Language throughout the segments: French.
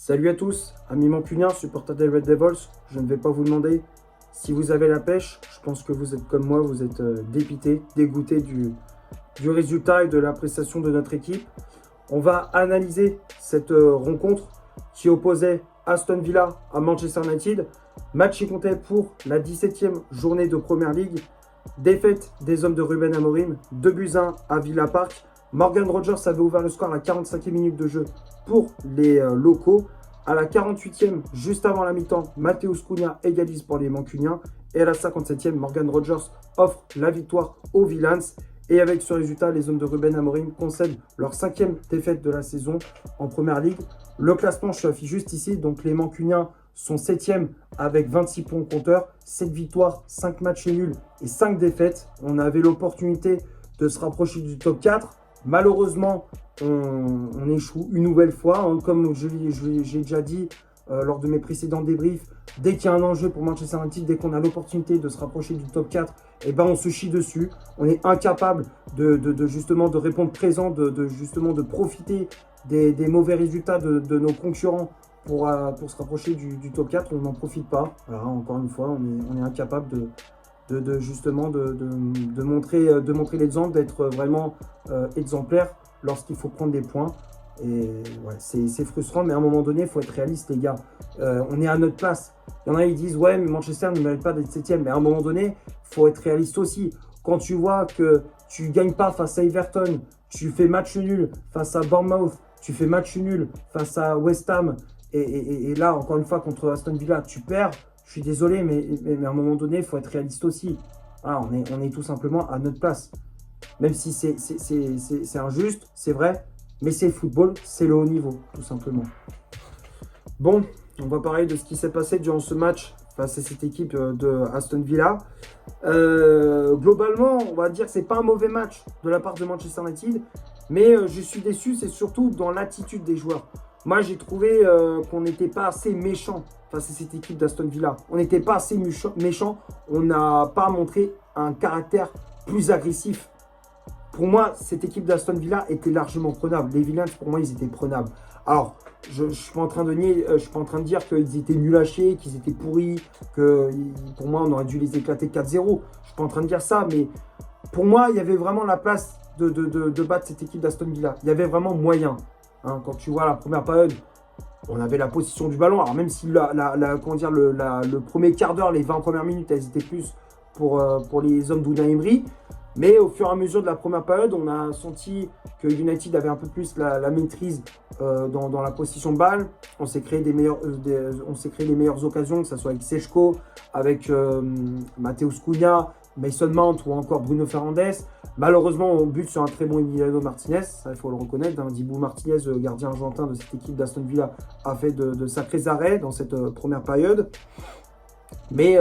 Salut à tous, amis mancuniens, supporters des Red Devils. Je ne vais pas vous demander si vous avez la pêche. Je pense que vous êtes comme moi, vous êtes dépité, dégoûté du résultat et de la prestation de notre équipe. On va analyser cette rencontre qui opposait Aston Villa à Manchester United. Match qui comptait pour la 17e journée de Premier League. Défaite des hommes de Ruben Amorim, 2-1 à Villa Park. Morgan Rogers avait ouvert le score à la 45e minute de jeu pour les locaux. À la 48e, juste avant la mi-temps, Matheus Cunha égalise pour les Mancuniens. Et à la 57e, Morgan Rogers offre la victoire aux Villains. Et avec ce résultat, les hommes de Ruben Amorim concèdent leur 5e défaite de la saison en Première Ligue. Le classement, je affiche juste ici. Donc les Mancuniens sont 7e avec 26 points au compteur. 7 victoires, 5 matchs nuls et 5 défaites. On avait l'opportunité de se rapprocher du top 4. Malheureusement, on échoue une nouvelle fois. Hein. Comme j'ai déjà dit lors de mes précédents débriefs, dès qu'il y a un enjeu pour Manchester United, dès qu'on a l'opportunité de se rapprocher du top 4, eh ben on se chie dessus. On est incapable justement de répondre présent, de profiter des mauvais résultats de nos concurrents pour se rapprocher du top 4. On n'en profite pas. Voilà, encore une fois, on est incapable de montrer l'exemple, d'être vraiment exemplaire lorsqu'il faut prendre des points. Et ouais, c'est frustrant, mais à un moment donné, il faut être réaliste, les gars. On est à notre place. Il y en a qui disent, ouais, mais Manchester ne mérite pas d'être 7e. Mais à un moment donné, il faut être réaliste aussi. Quand tu vois que tu ne gagnes pas face à Everton, tu fais match nul face à Bournemouth, tu fais match nul face à West Ham, et là, encore une fois, contre Aston Villa, tu perds. Je suis désolé, mais à un moment donné, il faut être réaliste aussi. Voilà, on est tout simplement à notre place. Même si c'est injuste, c'est vrai, mais c'est le football, c'est le haut niveau, tout simplement. Bon, on va parler de ce qui s'est passé durant ce match face à cette équipe de Aston Villa. Globalement, on va dire que ce n'est pas un mauvais match de la part de Manchester United, mais je suis déçu, c'est surtout dans l'attitude des joueurs. Moi, j'ai trouvé qu'on n'était pas assez méchant face à cette équipe d'Aston Villa. On n'était pas assez méchant. On n'a pas montré un caractère plus agressif. Pour moi, cette équipe d'Aston Villa était largement prenable. Les Villains, pour moi, ils étaient prenables. Alors, je ne suis pas en train de dire qu'ils étaient nuls à chier, qu'ils étaient pourris, que pour moi, on aurait dû les éclater 4-0. Je ne suis pas en train de dire ça, mais pour moi, il y avait vraiment la place de battre cette équipe d'Aston Villa. Il y avait vraiment moyen. Hein, quand tu vois la première période, on avait la possession du ballon. Alors même si le premier quart d'heure, les 20 premières minutes, elles étaient plus pour les hommes d'Unai Emery. Mais au fur et à mesure de la première période, on a senti que United avait un peu plus la maîtrise dans la possession de balle. On s'est créé les meilleures occasions, que ce soit avec Sechko, avec Matheus Cunha, Mason Mount ou encore Bruno Fernandes. Malheureusement, on bute sur un très bon Emiliano Martinez, ça il faut le reconnaître. Hein. Dibu Martinez, gardien argentin de cette équipe d'Aston Villa, a fait de sacrés arrêts dans cette première période. Mais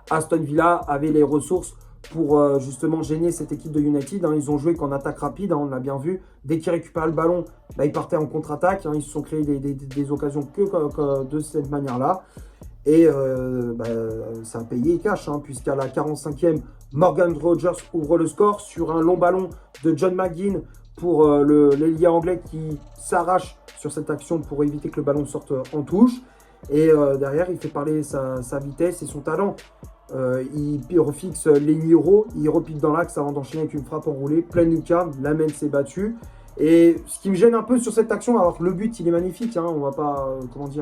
Aston Villa avait les ressources pour justement gêner cette équipe de United. Hein. Ils ont joué qu'en attaque rapide, hein, on l'a bien vu. Dès qu'ils récupéraient le ballon, ils partaient en contre-attaque. Hein. Ils se sont créés des occasions que de cette manière-là. Et ça a payé cash, hein, puisqu'à la 45e, Morgan Rogers ouvre le score sur un long ballon de John McGinn pour l'ailier anglais qui s'arrache sur cette action pour éviter que le ballon sorte en touche. Et derrière, il fait parler sa vitesse et son talent. Il refixe Leniro, il repique dans l'axe avant d'enchaîner avec une frappe enroulée, pleine lucarne, Lamine s'est battu. Et ce qui me gêne un peu sur cette action, alors que le but il est magnifique, hein, on va pas, je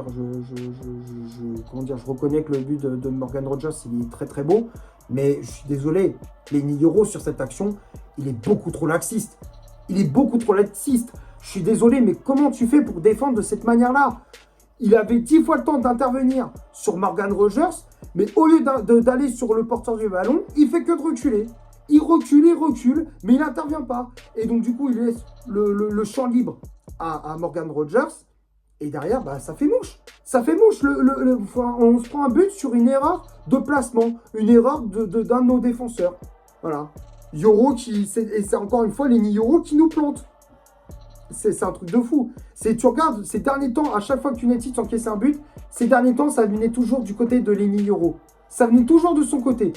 reconnais que le but de Morgan Rogers il est très très beau, mais je suis désolé, Leniro sur cette action, il est beaucoup trop laxiste. Il est beaucoup trop laxiste. Je suis désolé, mais comment tu fais pour défendre de cette manière-là? Il avait 10 fois le temps d'intervenir sur Morgan Rogers, mais au lieu d'aller sur le porteur du ballon, il fait que de reculer. Il recule, mais il n'intervient pas. Et donc, du coup, il laisse le champ libre à Morgan Rogers. Et derrière, ça fait mouche. Ça fait mouche. On se prend un but sur une erreur de placement. Une erreur d'un de nos défenseurs. Voilà. Yoro et c'est encore une fois Lenny Yoro qui nous plante. C'est un truc de fou. Tu regardes, ces derniers temps, à chaque fois que United s'encaissait un but, ces derniers temps, ça venait toujours du côté de Lenny Yoro. Ça venait toujours de son côté.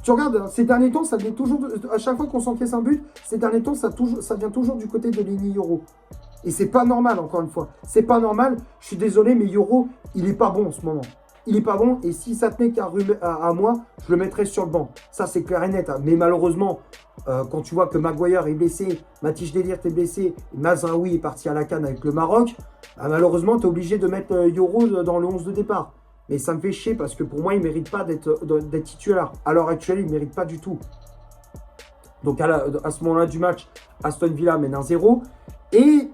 Tu regardes, ces derniers temps, ça venait toujours à chaque fois qu'on s'encaisse un but, ces derniers temps, ça vient toujours du côté de Lenny Yoro. Et c'est pas normal, encore une fois. C'est pas normal. Je suis désolé, mais Yoro, il est pas bon en ce moment. Il est pas bon. Et si ça tenait à moi, je le mettrais sur le banc. Ça, c'est clair et net. Hein. Mais malheureusement, quand tu vois que Maguire est blessé, Matich Delirte est blessé, et Mazraoui est parti à la CAN avec le Maroc, malheureusement, tu es obligé de mettre Yoro dans le 11 de départ. Mais ça me fait chier parce que pour moi, il ne mérite pas d'être titulaire. À l'heure actuelle, il ne mérite pas du tout. Donc à ce moment-là du match, Aston Villa mène 1-0. Et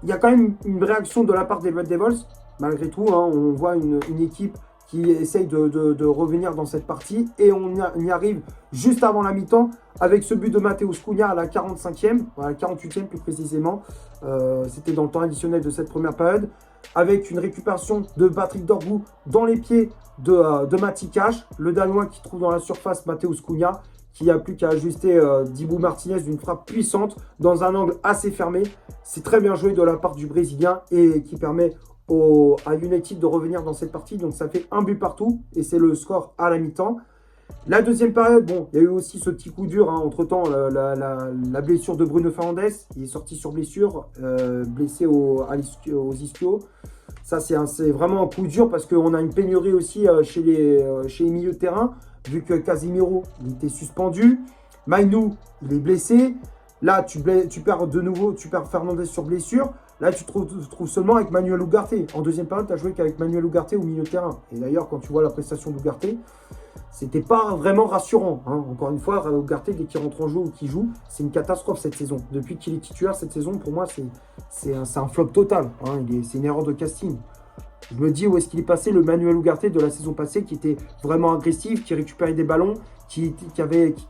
il y a quand même une réaction de la part des Red Devils. Malgré tout, hein, on voit une équipe qui essaye de revenir dans cette partie. Et on y arrive juste avant la mi-temps avec ce but de Matheus Cunha à la 45e, à la 48e plus précisément. C'était dans le temps additionnel de cette première période. Avec une récupération de Patrick Dorgu dans les pieds de Mati Cash. Le Danois qui trouve dans la surface Matheus Cunha, qui n'a plus qu'à ajuster Dibu Martinez d'une frappe puissante dans un angle assez fermé. C'est très bien joué de la part du Brésilien et qui permet à United de revenir dans cette partie. Donc ça fait un but partout et c'est le score à la mi-temps. La deuxième période, bon, il y a eu aussi ce petit coup dur. Hein, entre-temps, la blessure de Bruno Fernandes. Il est sorti sur blessure, blessé aux ischios. Ça, c'est vraiment un coup dur parce qu'on a une pénurie aussi chez les milieux de terrain. Vu que Casemiro, il était suspendu. Mainou, il est blessé. Là, tu perds de nouveau, tu perds Fernandez sur blessure. Là, tu te trouves seulement avec Manuel Ugarte. En deuxième période, tu as joué qu'avec Manuel Ugarte au milieu de terrain. Et d'ailleurs, quand tu vois la prestation d'Ugarte, c'était pas vraiment rassurant. Hein. Encore une fois, Ugarte, dès qu'il rentre en jeu ou qu'il joue, c'est une catastrophe cette saison. Depuis qu'il est titulaire cette saison, pour moi, c'est un flop total. Hein. C'est une erreur de casting. Je me dis où est-ce qu'il est passé le Manuel Ugarte de la saison passée qui était vraiment agressif, qui récupérait des ballons, qui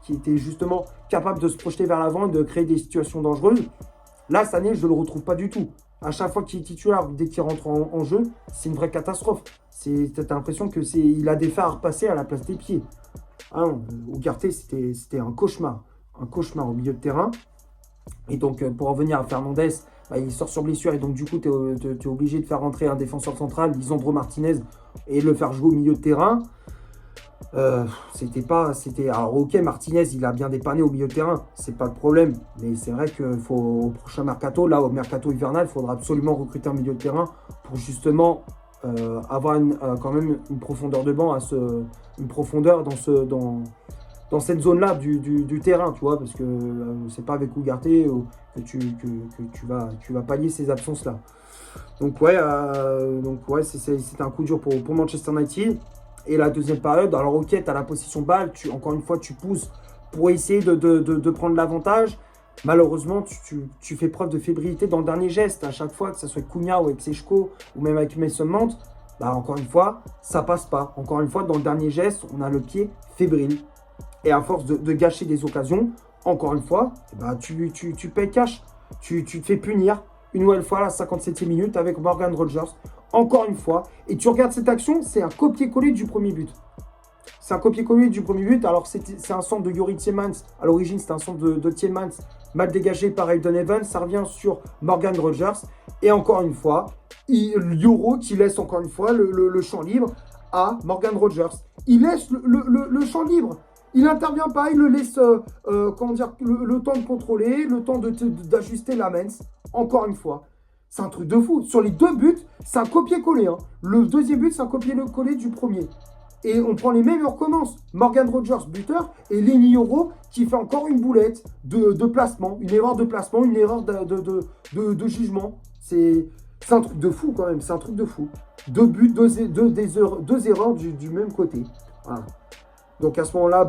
était justement capable de se projeter vers l'avant et de créer des situations dangereuses. Là, cette année, je ne le retrouve pas du tout. À chaque fois qu'il est titulaire, dès qu'il rentre en jeu, c'est une vraie catastrophe. Tu as l'impression qu'il a des phares à repasser à la place des pieds. Hein, Ugarte, c'était un cauchemar. Un cauchemar au milieu de terrain. Et donc, pour revenir à Fernandez, il sort sur blessure et donc du coup, tu es obligé de faire rentrer un défenseur central, Lisandro Martinez, et le faire jouer au milieu de terrain. Alors ok, Martinez, il a bien dépanné au milieu de terrain, c'est pas le problème. Mais c'est vrai qu'il faut, au prochain mercato, là, au mercato hivernal, il faudra absolument recruter un milieu de terrain pour justement avoir quand même une profondeur de banc, une profondeur dans cette zone-là du terrain, tu vois, parce que c'est pas avec Ugarte que tu vas pallier ces absences-là. Donc ouais, c'était un coup dur pour Manchester United. Et la deuxième période, alors ok, tu as la possession balle, encore une fois, tu pousses pour essayer de prendre l'avantage. Malheureusement, tu fais preuve de fébrilité dans le dernier geste. À chaque fois, que ce soit Cunha ou avec Sechko ou même avec Mason Mount, encore une fois, ça passe pas. Encore une fois, dans le dernier geste, on a le pied fébrile. Et à force de gâcher des occasions, encore une fois, tu payes cash. Tu te fais punir une nouvelle fois à la 57e minute avec Morgan Rogers. Encore une fois. Et tu regardes cette action, c'est un copier-coller du premier but. C'est un copier-coller du premier but. Alors, c'est un centre de Youri Tielemans. À l'origine, c'était un centre de Tielemans mal dégagé par Eldon Evans. Ça revient sur Morgan Rogers. Et encore une fois, Yoro qui laisse encore une fois le champ libre à Morgan Rogers. Il laisse le champ libre. Il n'intervient pas, il le laisse le temps de contrôler, le temps d'ajuster la main. Encore une fois, c'est un truc de fou. Sur les deux buts, c'est un copier-coller. Hein. Le deuxième but, c'est un copier-coller du premier. Et on prend les mêmes et on recommence. Morgan Rogers, buteur, et Lenny Yoro qui fait encore une boulette de placement, une erreur de placement, une erreur de jugement. C'est un truc de fou quand même, c'est un truc de fou. Deux buts, deux erreurs du même côté. Voilà. Donc à ce moment-là,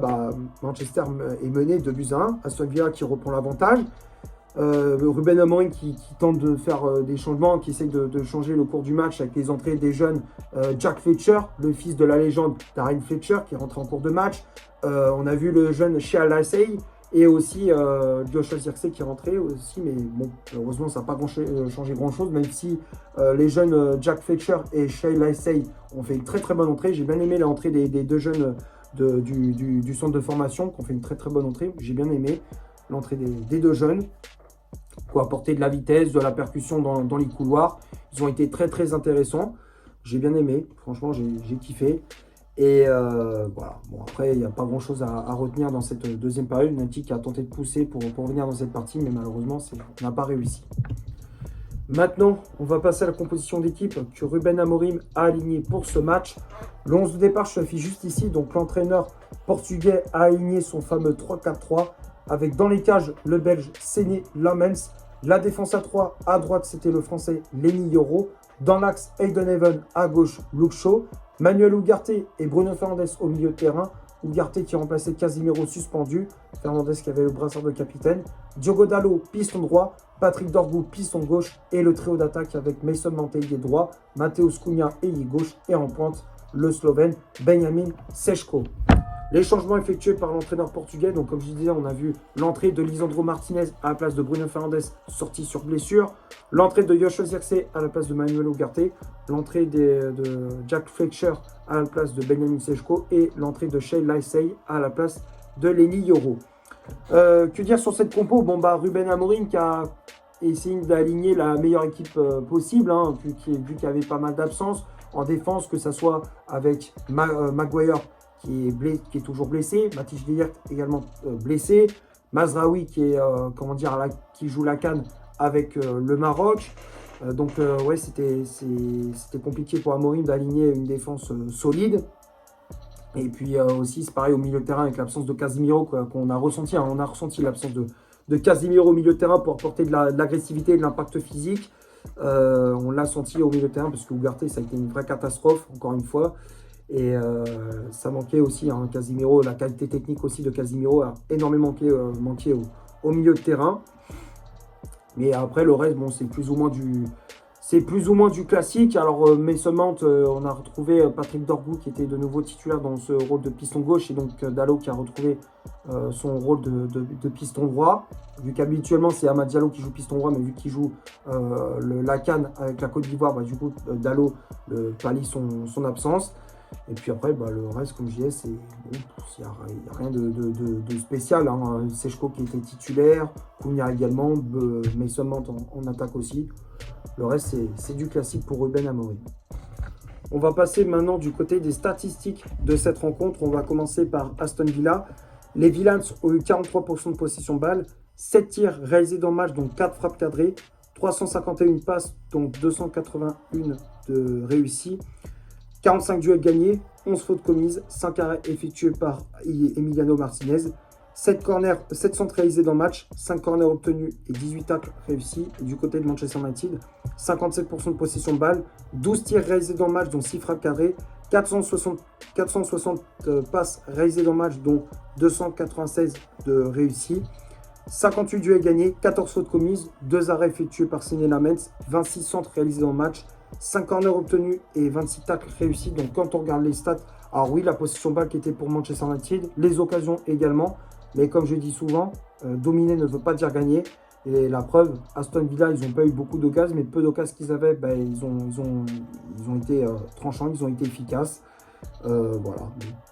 Manchester est mené 2-1. Aston Villa qui reprend l'avantage. Ruben Amorim qui tente de faire des changements, qui essaie de changer le cours du match avec les entrées des jeunes. Jack Fletcher, le fils de la légende Darren Fletcher, qui est rentré en cours de match. On a vu le jeune Shea Lacey et aussi Joshua Zirkzee qui est rentré aussi. Mais bon, heureusement, ça n'a pas changé grand-chose, même si les jeunes Jack Fletcher et Shea Lacey ont fait une très très bonne entrée. J'ai bien aimé l'entrée des deux jeunes du centre de formation qui ont fait une très très bonne entrée. J'ai bien aimé l'entrée des deux jeunes qui ont apporté de la vitesse, de la percussion dans les couloirs. Ils ont été très très intéressants. J'ai bien aimé, franchement j'ai kiffé. Et voilà, bon après il n'y a pas grand chose à retenir dans cette deuxième période. Nati qui a tenté de pousser pour venir dans cette partie, mais malheureusement on n'a pas réussi. Maintenant, on va passer à la composition d'équipe que Ruben Amorim a alignée pour ce match. Le 11 de départ, je l'affiche juste ici. Donc l'entraîneur portugais a aligné son fameux 3-4-3 avec dans les cages le belge Séné Lamens. La défense à 3, à droite c'était le français Lenny Yoro. Dans l'axe, Aiden Even, à gauche Luke Shaw. Manuel Ugarte et Bruno Fernandes au milieu de terrain. Ugarte qui remplaçait Casemiro suspendu. Fernandes qui avait le brassard de capitaine. Diogo Dalot, piston droit. Patrick Dorgu, piston gauche. Et le trio d'attaque avec Mason Mount ailier droit. Mateus Cunha, ailier gauche. Et en pointe, le Slovène Benjamin Seško. Les changements effectués par l'entraîneur portugais, donc comme je disais, on a vu l'entrée de Lisandro Martinez à la place de Bruno Fernandes, sorti sur blessure. L'entrée de Joshua Zirkzee à la place de Manuel Ugarte. L'entrée de Jack Fletcher à la place de Benjamin Seško. Et l'entrée de Shea Lysay à la place de Lenny Yoro. Que dire sur cette compo? Bon, bah, Ruben Amorim qui a essayé d'aligner la meilleure équipe possible, hein, vu qu'il y avait pas mal d'absences en défense, que ce soit avec Maguire qui est toujours blessé, Matthijs de Ligt également blessé, Mazraoui qui est qui joue la CAN avec le Maroc. Ouais, c'était compliqué pour Amorim d'aligner une défense solide. Et puis aussi, c'est pareil au milieu de terrain avec l'absence de Casemiro qu'on a ressenti. Hein. On a ressenti l'absence de Casemiro au milieu de terrain pour apporter de l'agressivité et de l'impact physique. On l'a senti au milieu de terrain parce que Ugarte, ça a été une vraie catastrophe, encore une fois. Et ça manquait aussi, hein, Casemiro, la qualité technique aussi de Casemiro a énormément manqué au milieu de terrain. Mais après, le reste, bon, c'est plus ou moins du classique. Alors, Mason Mount, on a retrouvé Patrick Dorgu qui était de nouveau titulaire dans ce rôle de piston gauche. Et donc, Dalot qui a retrouvé son rôle de piston droit. Vu qu'habituellement, c'est Amad Diallo qui joue piston droit, mais vu qu'il joue la CAN avec la Côte d'Ivoire, bah, du coup, Dalot pallie son absence. Et puis après, bah, le reste, comme je disais, c'est bon, il n'y a rien de spécial. Hein. Seško qui était titulaire, Cunha également, Mason Mount en attaque aussi. Le reste, c'est du classique pour Ruben Amorim. On va passer maintenant du côté des statistiques de cette rencontre. On va commencer par Aston Villa. Les Villans ont eu 43% de possession balle, 7 tirs réalisés dans le match, donc 4 frappes cadrées, 351 passes, donc 281 de réussies. 45 duels gagnés, 11 fautes commises, 5 arrêts effectués par Emiliano Martinez, 7 centres réalisés dans le match, 5 corners obtenus et 18 tacles réussis. Et du côté de Manchester United, 57% de possession de balle, 12 tirs réalisés dans le match, dont 6 frappes cadrées, 460 passes réalisées dans le match, dont 296 de réussis. 58 duels gagnés, 14 fautes commises, 2 arrêts effectués par Séné Lamens, 26 centres réalisés dans le match, 5 corners obtenus et 26 tacles réussis. Donc quand on regarde les stats, alors oui, la possession balle qui était pour Manchester United, les occasions également, mais comme je dis souvent, dominer ne veut pas dire gagner. Et la preuve, Aston Villa, ils n'ont pas eu beaucoup d'occasions, mais peu d'occasions qu'ils avaient, ben, ils ont été tranchants, ils ont été efficaces. Voilà,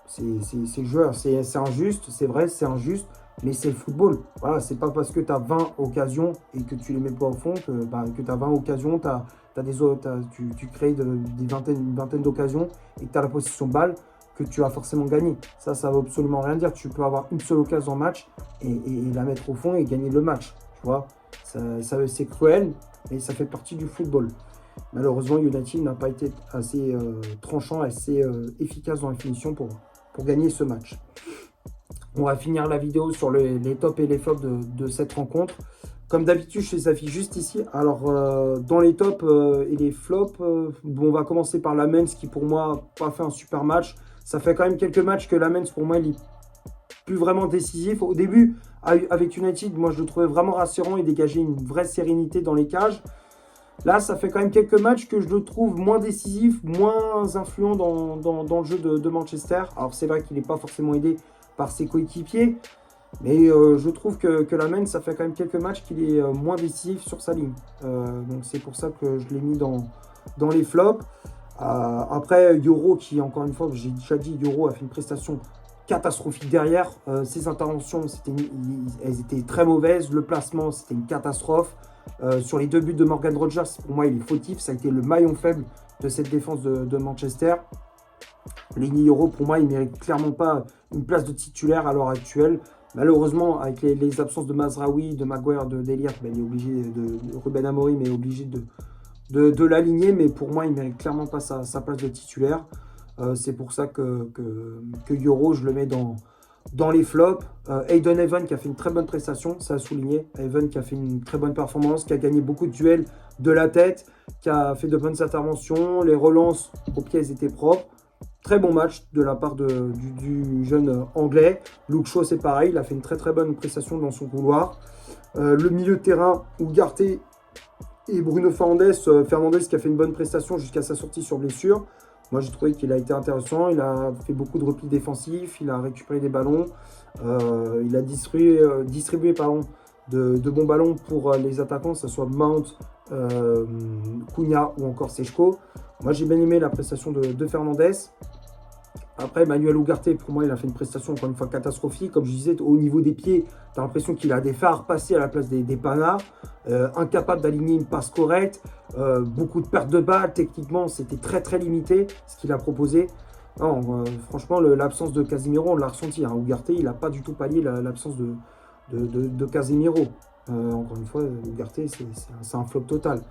c'est joueur, c'est injuste, c'est vrai, c'est injuste. Mais c'est le football. Voilà, c'est pas parce que tu as 20 occasions et que tu les mets pas au fond que tu as 20 occasions, tu crées une vingtaine d'occasions et que tu as la possession de balle que tu as forcément gagné. Ça veut absolument rien dire. Tu peux avoir une seule occasion en match et la mettre au fond et gagner le match. Tu vois, c'est cruel, mais ça fait partie du football. Malheureusement, United n'a pas été assez tranchant, assez efficace dans la finition pour gagner ce match. On va finir la vidéo sur les tops et les flops de cette rencontre. Comme d'habitude, je les affiche juste ici. Alors, dans les tops et les flops, bon, on va commencer par Lamens qui, pour moi, n'a pas fait un super match. Ça fait quand même quelques matchs que Lamens, pour moi, il est plus vraiment décisif. Au début, avec United, moi, je le trouvais vraiment rassurant. Il dégageait une vraie sérénité dans les cages. Là, ça fait quand même quelques matchs que je le trouve moins décisif, moins influent dans le jeu de Manchester. Alors, c'est vrai qu'il n'est pas forcément aidé par ses coéquipiers, mais je trouve que Lamens, ça fait quand même quelques matchs qu'il est moins décisif sur sa ligne. Donc c'est pour ça que je l'ai mis dans les flops. Après, Yoro, qui encore une fois, j'ai déjà dit, Yoro a fait une prestation catastrophique derrière. Ses interventions, elles étaient très mauvaises. Le placement, c'était une catastrophe. Sur les 2 buts de Morgan Rogers, pour moi, il est fautif. Ça a été le maillon faible de cette défense de Manchester. Lenny Yoro, pour moi, il ne mérite clairement pas une place de titulaire à l'heure actuelle. Malheureusement, avec les absences de Mazraoui, de Maguire, de Delirte, il est obligé de Ruben Amorim est obligé de l'aligner, mais pour moi, il ne mérite clairement pas sa place de titulaire. C'est pour ça que Yoro, je le mets dans les flops. Hayden Evan qui a fait une très bonne prestation, ça a souligné. Evan qui a fait une très bonne performance, qui a gagné beaucoup de duels de la tête, qui a fait de bonnes interventions. Les relances aux pieds étaient propres. Très bon match de la part du jeune anglais. Luke Shaw, c'est pareil, il a fait une très très bonne prestation dans son couloir. Le milieu de terrain, Ugarte et Bruno Fernandes qui a fait une bonne prestation jusqu'à sa sortie sur blessure. Moi, j'ai trouvé qu'il a été intéressant. Il a fait beaucoup de replis défensifs. Il a récupéré des ballons. Il a distribué de bons ballons pour les attaquants, que ce soit Mount, Cunha ou encore Sechko. Moi, j'ai bien aimé la prestation de Fernandes. Après, Manuel Ugarte, pour moi, il a fait une prestation encore une fois catastrophique. Comme je disais, au niveau des pieds, tu as l'impression qu'il a des phares passés à la place des panards. Incapable d'aligner une passe correcte. Beaucoup de pertes de balles. Techniquement, c'était très très limité ce qu'il a proposé. Non, franchement, l'absence de Casemiro, on l'a ressenti. Hein. Ugarte, il n'a pas du tout pallié l'absence de Casemiro. Encore une fois, Ugarte, c'est un flop total.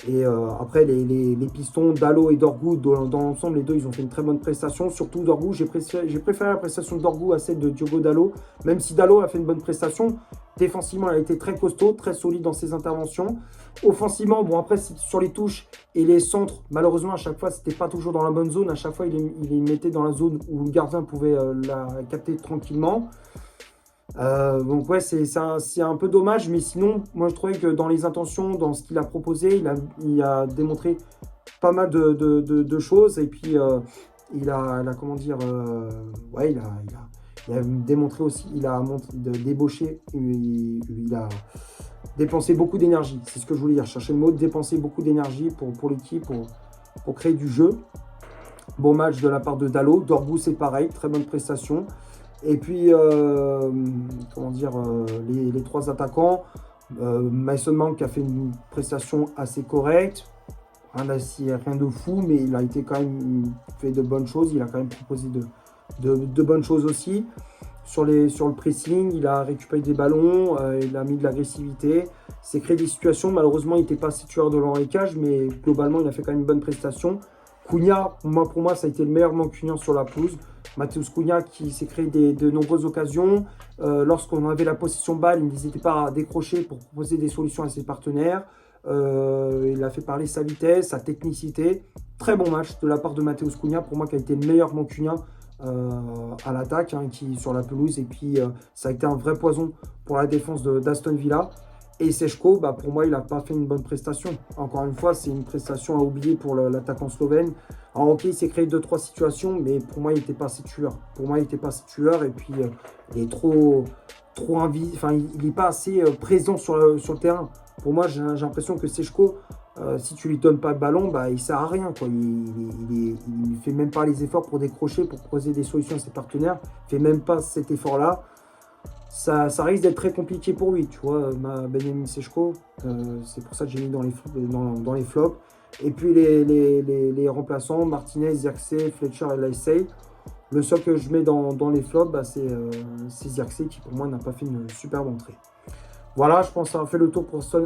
Et après, les pistons, Dalot et Dorgu, dans l'ensemble, les deux, ils ont fait une très bonne prestation. Surtout Dorgu, j'ai préféré la prestation de Dorgu à celle de Diogo Dalot. Même si Dalot a fait une bonne prestation, défensivement, elle a été très costaud, très solide dans ses interventions. Offensivement, bon, après, sur les touches et les centres, malheureusement, à chaque fois, c'était pas toujours dans la bonne zone. À chaque fois, il les mettait dans la zone où le gardien pouvait la capter tranquillement. Donc ouais, c'est un peu dommage, mais sinon, moi je trouvais que dans les intentions, dans ce qu'il a proposé, il a démontré pas mal de choses, et puis il a comment dire, ouais, il a démontré aussi, il a débauché, il a dépensé beaucoup d'énergie, c'est ce que je voulais dire, je cherchais le mot, dépenser beaucoup d'énergie pour l'équipe, pour créer du jeu. Bon match de la part de Dalot. Dorgu, c'est pareil, très bonne prestation. Et puis, comment dire, les trois attaquants, Mason Mount qui a fait une prestation assez correcte, rien de fou, mais il a été quand même fait de bonnes choses, il a quand même proposé de bonnes choses aussi. Sur le pressing, il a récupéré des ballons, il a mis de l'agressivité, s'est créé des situations, malheureusement il n'était pas situé de l'enricage, mais globalement il a fait quand même une bonne prestation. Cunha, pour moi, ça a été le meilleur mancunien sur la pelouse. Matheus Cunha qui s'est créé de nombreuses occasions. Lorsqu'on avait la possession balle, il n'hésitait pas à décrocher pour proposer des solutions à ses partenaires. Il a fait parler sa vitesse, sa technicité. Très bon match de la part de Matheus Cunha, pour moi, qui a été le meilleur mancunien à l'attaque, hein, sur la pelouse. Et puis, ça a été un vrai poison pour la défense d'Aston Villa. Et Sechko, pour moi, il n'a pas fait une bonne prestation. Encore une fois, c'est une prestation à oublier pour l'attaquant slovène. Alors, ok, il s'est créé 2-3 situations, mais pour moi, il n'était pas assez tueur. Et puis, il est trop enfin, il n'est pas assez présent sur le terrain. Pour moi, j'ai l'impression que Sechko, si tu lui donnes pas le ballon, il ne sert à rien, quoi. Il ne fait même pas les efforts pour décrocher, pour proposer des solutions à ses partenaires. Il ne fait même pas cet effort-là. Ça risque d'être très compliqué pour lui, tu vois, Benjamin Sechko, c'est pour ça que j'ai mis dans les flops. Et puis les remplaçants, Martinez, Zirkzee, Fletcher et Lacey. Le seul que je mets dans les flops, c'est Zirkzee qui pour moi n'a pas fait une superbe entrée. Voilà, je pense avoir fait le tour pour ce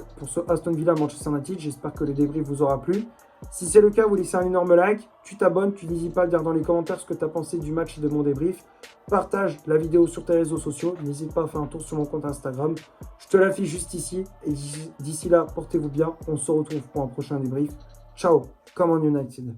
Aston Villa Manchester United. J'espère que le débrief vous aura plu. Si c'est le cas, vous laissez un énorme like, tu t'abonnes, tu n'hésites pas à dire dans les commentaires ce que tu as pensé du match et de mon débrief. Partage la vidéo sur tes réseaux sociaux, n'hésite pas à faire un tour sur mon compte Instagram. Je te l'affiche juste ici, et d'ici là, portez-vous bien. On se retrouve pour un prochain débrief. Ciao, come on United.